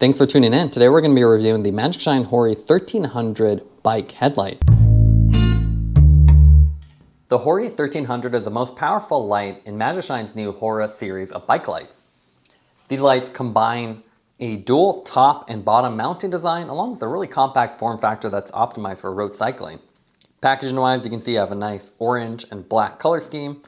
Thanks for tuning in. Today we're going to be reviewing the Magicshine HORI 1300 bike headlight. The HORI 1300 is the most powerful light in Magishine's new HORI series of bike lights. These lights combine a dual top and bottom mounting design along with a really compact form factor that's optimized for road cycling. Packaging wise, you can see you have a nice orange and black color scheme,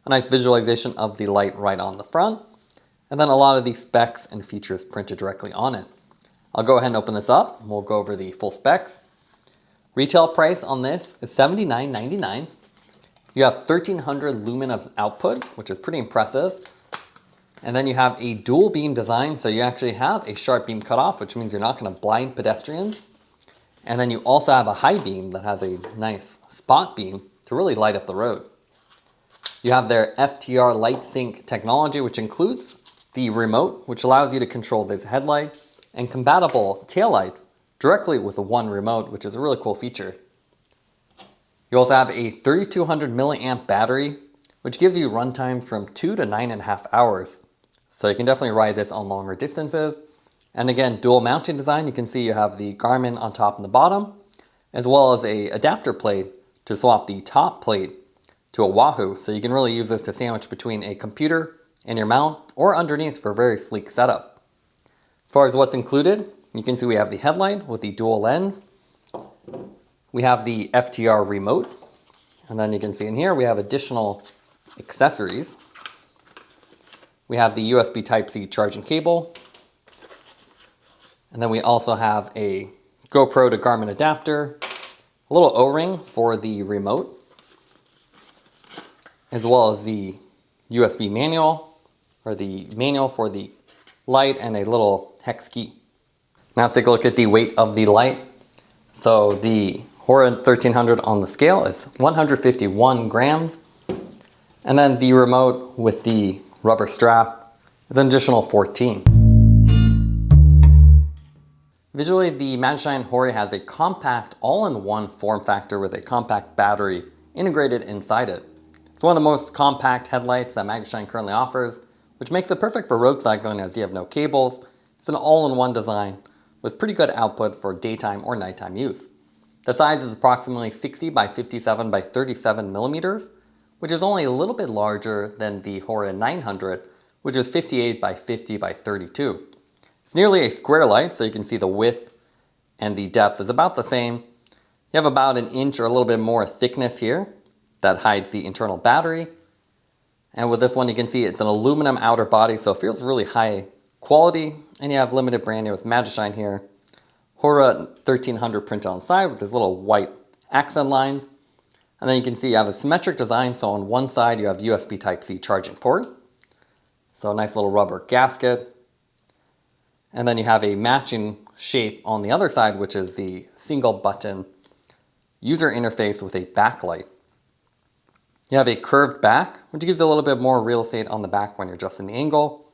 a nice visualization of the light right on the front, and then a lot of the specs and features printed directly on it. I'll go ahead and open this up and we'll go over the full specs. Retail price on this is $79.99. You have 1300 lumen of output, which is pretty impressive. And then you have a dual beam design, so you actually have a sharp beam cutoff, which means you're not going to blind pedestrians. And then you also have a high beam that has a nice spot beam to really light up the road. You have their FTR LightSync technology, which includes the remote, which allows you to control this headlight, and compatible taillights directly with the one remote, which is a really cool feature. You also have a 3200 milliamp battery, which gives you run times from 2 to 9.5 hours. So you can definitely ride this on longer distances. And again, dual mounting design, you can see you have the Garmin on top and the bottom, as well as a adapter plate to swap the top plate to a Wahoo. So you can really use this to sandwich between a computer and your mount or underneath for a very sleek setup. As far as what's included, you can see we have the headlight with the dual lens. We have the FTR remote. And then you can see in here we have additional accessories. We have the USB Type-C charging cable. And then we also have a GoPro to Garmin adapter, a little O-ring for the remote, as well as the USB manual, or the manual for the light, and a little hex key. Now let's take a look at the weight of the light. So the HORI 1300 on the scale is 151 grams. And then the remote with the rubber strap is an additional 14. Visually, the Magicshine HORI has a compact all-in-one form factor with a compact battery integrated inside it. It's one of the most compact headlights that Magicshine currently offers, which makes it perfect for road cycling as you have no cables. It's an all-in-one design with pretty good output for daytime or nighttime use. The size is approximately 60 by 57 by 37 millimeters, which is only a little bit larger than the HORI 900, which is 58 by 50 by 32. It's nearly a square light, so you can see the width and the depth is about the same. You have about an inch or a little bit more thickness here that hides the internal battery. And with this one, you can see it's an aluminum outer body, so it feels really high quality. And you have limited branding with Magicshine here. HORI 1300 printed on the side with these little white accent lines. And then you can see you have a symmetric design, so on one side you have USB Type-C charging port. So a nice little rubber gasket. And then you have a matching shape on the other side, which is the single button user interface with a backlight. You have a curved back, which gives you a little bit more real estate on the back when you're adjusting the angle.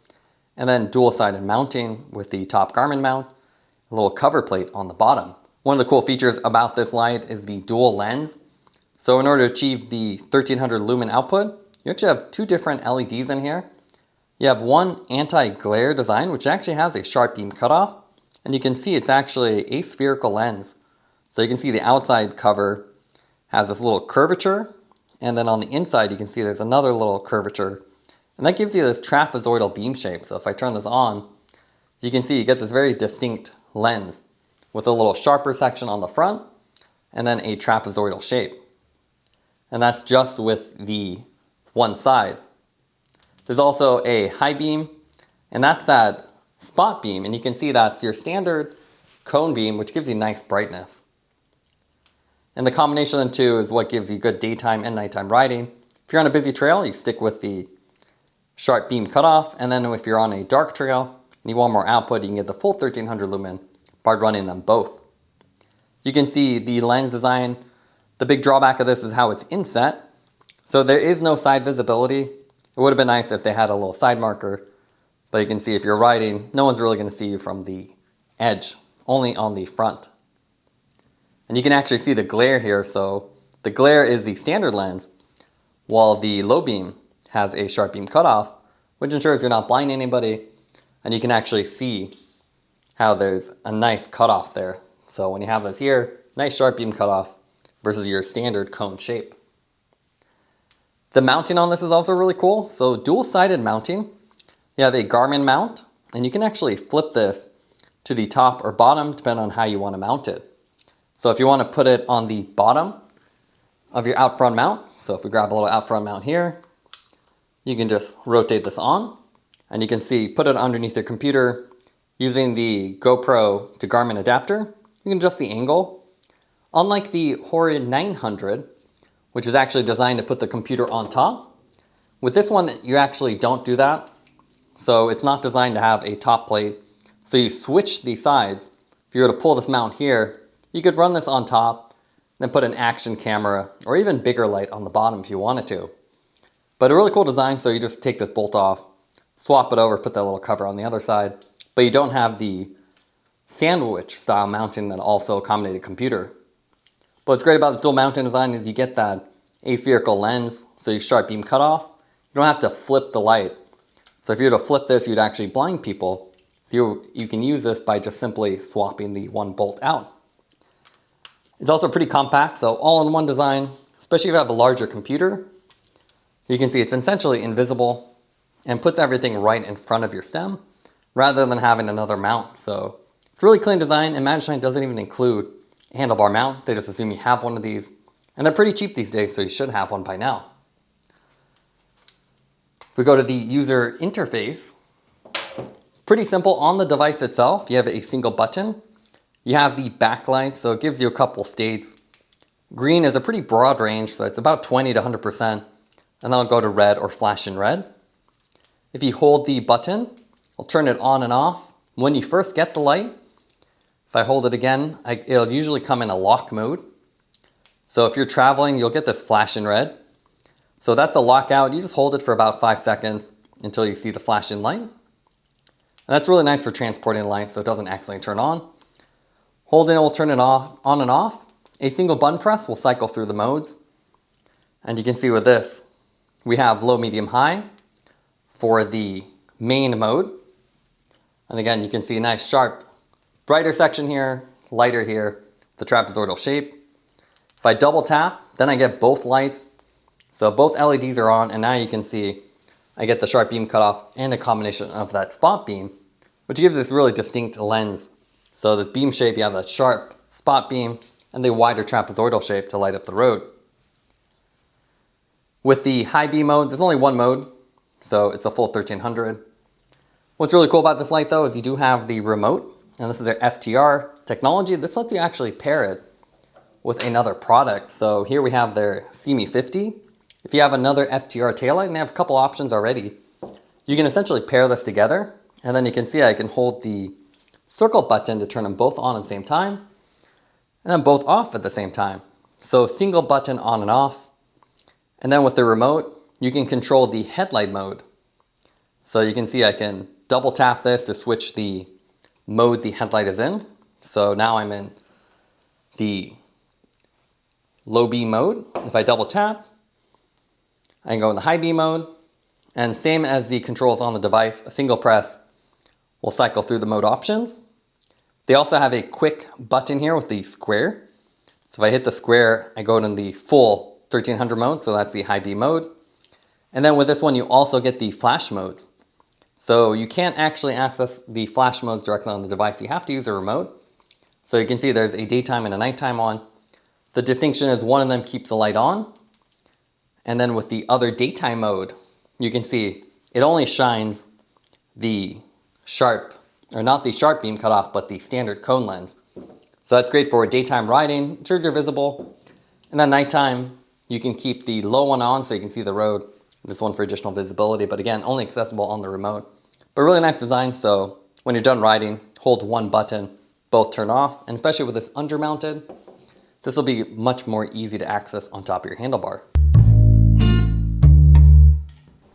And then dual-sided mounting with the top Garmin mount, a little cover plate on the bottom. One of the cool features about this light is the dual lens. So in order to achieve the 1300 lumen output, you actually have two different LEDs in here. You have one anti-glare design, which actually has a sharp beam cutoff. And you can see it's actually a spherical lens. So you can see the outside cover has this little curvature. And then on the inside, you can see there's another little curvature. And that gives you this trapezoidal beam shape. So if I turn this on, you can see you get this very distinct lens with a little sharper section on the front and then a trapezoidal shape. And that's just with the one side. There's also a high beam, and that's that spot beam. And you can see that's your standard cone beam, which gives you nice brightness. And the combination of the two is what gives you good daytime and nighttime riding. If you're on a busy trail, you stick with the sharp beam cutoff. And then if you're on a dark trail and you want more output, you can get the full 1300 lumen by running them both. You can see the lens design. The big drawback of this is how it's inset. So there is no side visibility. It would have been nice if they had a little side marker. But you can see if you're riding, no one's really going to see you from the edge, only on the front. And you can actually see the glare here. So the glare is the standard lens, while the low beam has a sharp beam cutoff, which ensures you're not blinding anybody. And you can actually see how there's a nice cutoff there. So when you have this here, nice sharp beam cutoff versus your standard cone shape. The mounting on this is also really cool. So dual-sided mounting. You have a Garmin mount, and you can actually flip this to the top or bottom depending on how you want to mount it. So if you want to put it on the bottom of your out front mount, so if we grab a little out front mount here, you can just rotate this on, and you can see, put it underneath your computer using the GoPro to Garmin adapter. You can adjust the angle. Unlike the HORI 900, which is actually designed to put the computer on top, with this one, you actually don't do that. So it's not designed to have a top plate. So you switch the sides. If you were to pull this mount here, you could run this on top, then put an action camera or even bigger light on the bottom if you wanted to. But a really cool design, so you just take this bolt off, swap it over, put that little cover on the other side, but you don't have the sandwich style mounting that also accommodated computer. But what's great about this dual mounting design is you get that aspherical lens, so you sharp beam cutoff. You don't have to flip the light. So if you were to flip this, you'd actually blind people. So you can use this by just simply swapping the one bolt out. It's also pretty compact, so all-in-one design, especially if you have a larger computer. You can see it's essentially invisible and puts everything right in front of your stem rather than having another mount. So it's really clean design, and Magicshine doesn't even include a handlebar mount. They just assume you have one of these, and they're pretty cheap these days, so you should have one by now. If we go to the user interface, it's pretty simple. On the device itself, you have a single button. You have the backlight, so it gives you a couple states. Green is a pretty broad range, so it's about 20 to 100%, and then I'll go to red or flash in red. If you hold the button, I'll turn it on and off. When you first get the light, if I hold it again, it'll usually come in a lock mode. So if you're traveling, you'll get this flash in red. So that's a lockout. You just hold it for about 5 seconds until you see the flash in light. And that's really nice for transporting light, so it doesn't accidentally turn on. Holding it will turn it off, on and off. A single button press will cycle through the modes. And you can see with this, we have low, medium, high for the main mode. And again, you can see a nice sharp, brighter section here, lighter here, the trapezoidal shape. If I double tap, then I get both lights. So both LEDs are on, and now you can see I get the sharp beam cutoff and a combination of that spot beam, which gives this really distinct lens. So this beam shape, you have that sharp spot beam and the wider trapezoidal shape to light up the road. With the high beam mode, there's only one mode, so it's a full 1300. What's really cool about this light though is you do have the remote, and this is their FTR technology. This lets you actually pair it with another product. So here we have their CME 50. If you have another FTR taillight, and they have a couple options already, you can essentially pair this together, and then you can see I can hold the circle button to turn them both on at the same time, and then both off at the same time. So single button on and off. And then with the remote, you can control the headlight mode. So you can see I can double tap this to switch the mode the headlight is in. So now I'm in the low beam mode. If I double tap, I can go in the high beam mode. And same as the controls on the device, a single press will cycle through the mode options. They also have a quick button here with the square. So if I hit the square, I go in the full 1300 mode, so that's the high beam mode. And then with this one, you also get the flash modes. So you can't actually access the flash modes directly on the device. You have to use a remote. So you can see there's a daytime and a nighttime on. The distinction is one of them keeps the light on. And then with the other daytime mode, you can see it only shines the sharp, or not the sharp beam cutoff, but the standard cone lens. So that's great for daytime riding, ensures you're visible. And then nighttime, you can keep the low one on so you can see the road. This one for additional visibility, but again, only accessible on the remote. But really nice design, so when you're done riding, hold one button, both turn off, and especially with this undermounted, this will be much more easy to access on top of your handlebar.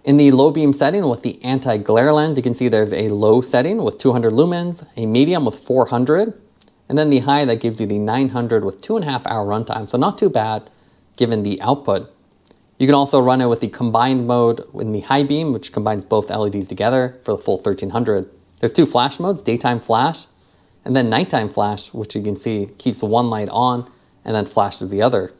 In the low beam setting with the anti-glare lens, you can see there's a low setting with 200 lumens, a medium with 400, and then the high that gives you the 900 with 2.5 hour runtime. So not too bad given the output. You can also run it with the combined mode in the high beam, which combines both LEDs together for the full 1300. There's two flash modes, daytime flash and then nighttime flash, which you can see keeps one light on and then flashes the other.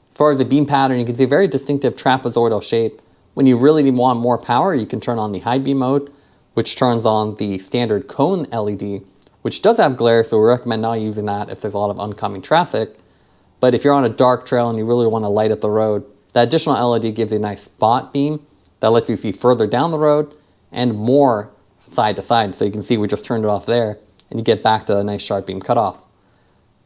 As far as the beam pattern, you can see a very distinctive trapezoidal shape. When you really want more power, you can turn on the high beam mode, which turns on the standard cone LED, which does have glare, so we recommend not using that if there's a lot of oncoming traffic. But if you're on a dark trail and you really want to light up the road, that additional LED gives you a nice spot beam that lets you see further down the road and more side to side. So you can see we just turned it off there and you get back to a nice sharp beam cutoff.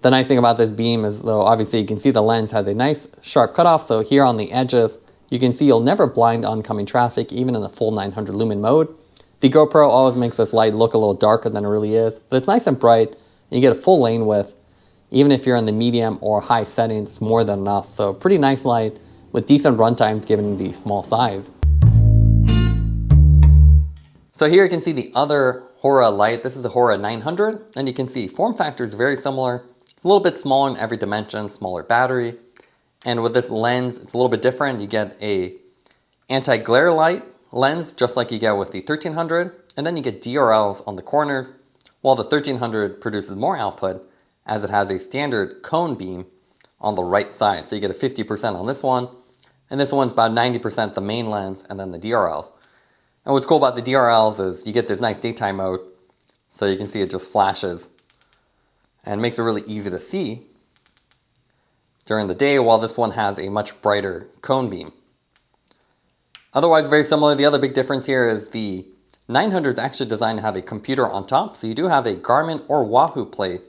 The nice thing about this beam is, though, obviously you can see the lens has a nice sharp cutoff. So here on the edges, you can see you'll never blind oncoming traffic, even in the full 900 lumen mode. The GoPro always makes this light look a little darker than it really is, but it's nice and bright and you get a full lane width. Even if you're in the medium or high settings, it's more than enough. So pretty nice light with decent runtimes given the small size. So here you can see the other HORI light. This is the HORI 900, and you can see form factor is very similar. It's a little bit smaller in every dimension, smaller battery. And with this lens, it's a little bit different. You get a anti-glare light lens, just like you get with the 1300, and then you get DRLs on the corners, while the 1300 produces more output, as it has a standard cone beam on the right side. So you get a 50% on this one, and this one's about 90% the main lens and then the DRLs. And what's cool about the DRLs is you get this nice daytime mode, so you can see it just flashes and makes it really easy to see during the day, while this one has a much brighter cone beam. Otherwise very similar. The other big difference here is the 900 is actually designed to have a computer on top, so you do have a Garmin or Wahoo plate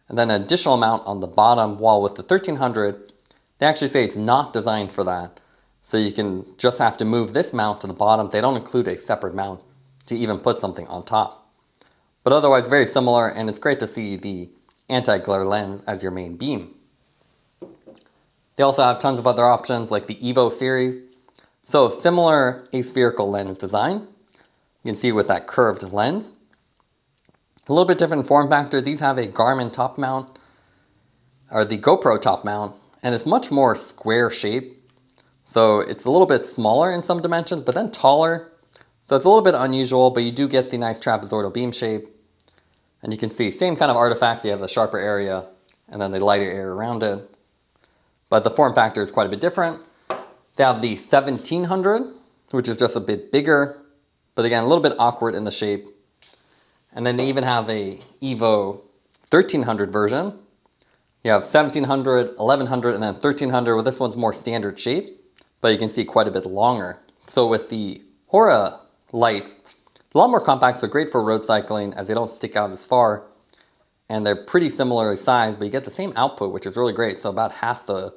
and then an additional mount on the bottom, while with the 1300, they actually say it's not designed for that. So you can just have to move this mount to the bottom. They don't include a separate mount to even put something on top. But otherwise very similar, and it's great to see the anti-glare lens as your main beam. They also have tons of other options like the Evo series. So similar aspherical lens design. You can see with that curved lens. A little bit different form factor. These have a Garmin top mount, or the GoPro top mount, and it's much more square shape. So it's a little bit smaller in some dimensions, but then taller. So it's a little bit unusual, but you do get the nice trapezoidal beam shape. And you can see same kind of artifacts. You have the sharper area and then the lighter area around it. But the form factor is quite a bit different. They have the 1700, which is just a bit bigger, but again, a little bit awkward in the shape. And then they even have a Evo 1300 version. You have 1700, 1100, and then 1300. Well, this one's more standard shape, but you can see quite a bit longer. So with the HORI lights, a lot more compact, so great for road cycling as they don't stick out as far. And they're pretty similarly sized, but you get the same output, which is really great. So about half the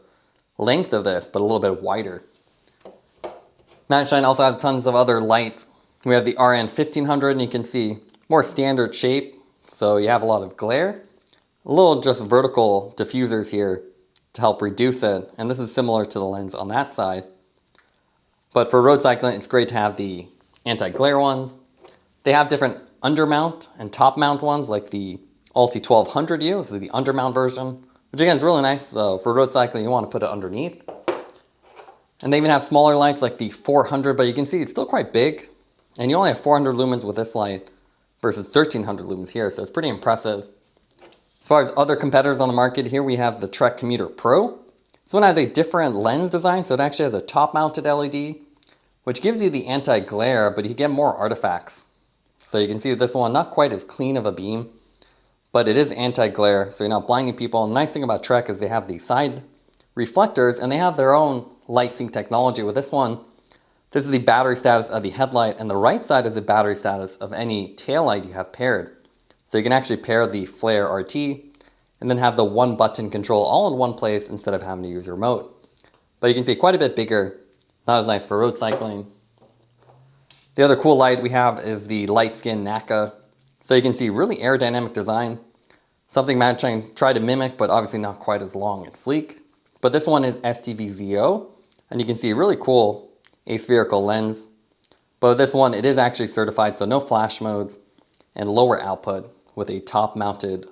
length of this, but a little bit wider. Magicshine also has tons of other lights. We have the RN 1500, and you can see more standard shape. So you have a lot of glare. A little just vertical diffusers here to help reduce it. And this is similar to the lens on that side. But for road cycling, it's great to have the anti-glare ones. They have different undermount and top mount ones, like the Allty 1200U. This is the undermount version, which again is really nice. So for road cycling, you want to put it underneath. And they even have smaller lights like the 400, but you can see it's still quite big. And you only have 400 lumens with this light versus 1300 lumens here, so it's pretty impressive. As far as other competitors on the market, here we have the Trek Commuter Pro. This one has a different lens design, so it actually has a top-mounted LED, which gives you the anti-glare, but you get more artifacts. So you can see this one, not quite as clean of a beam, but it is anti-glare, so you're not blinding people. And the nice thing about Trek is they have these side reflectors, and they have their own LightSync technology. With this one, this is the battery status of the headlight, and the right side is the battery status of any tail light you have paired. So you can actually pair the flare RT, and then have the one button control all in one place instead of having to use your remote. But you can see quite a bit bigger, not as nice for road cycling. The other cool light we have is the LightSKIN NACA. So you can see really aerodynamic design, something Magicshine tried to mimic, but obviously not quite as long and sleek. But this one is STVZO, and you can see a really cool aspherical lens. But with this one, it is actually certified, so no flash modes and lower output with a top-mounted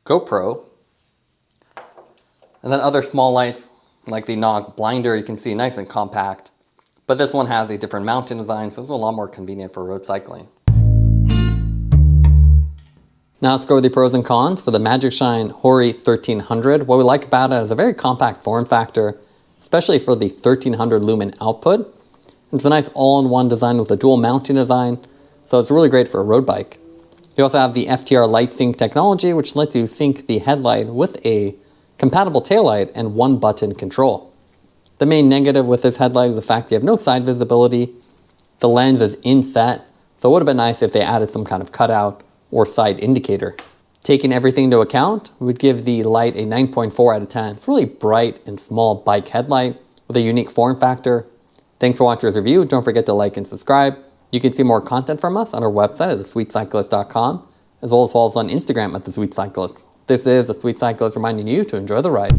GoPro. And then other small lights, like the KNOG blinder, you can see nice and compact. But this one has a different mounting design, so it's a lot more convenient for road cycling. Now let's go over the pros and cons for the Magicshine HORI 1300. What we like about it is a very compact form factor, especially for the 1300 lumen output. It's a nice all-in-one design with a dual mounting design, so it's really great for a road bike. You also have the FTR LightSync technology, which lets you sync the headlight with a compatible taillight and one button control. The main negative with this headlight is the fact you have no side visibility. The lens is inset, so it would have been nice if they added some kind of cutout or side indicator. Taking everything into account, we would give the light a 9.4 out of 10. It's really bright and small bike headlight with a unique form factor. Thanks for watching this review. Don't forget to like and subscribe. You can see more content from us on our website at thesweetcyclist.com, as well as follow us on Instagram at thesweetcyclist. This is The Sweet Cyclist reminding you to enjoy the ride.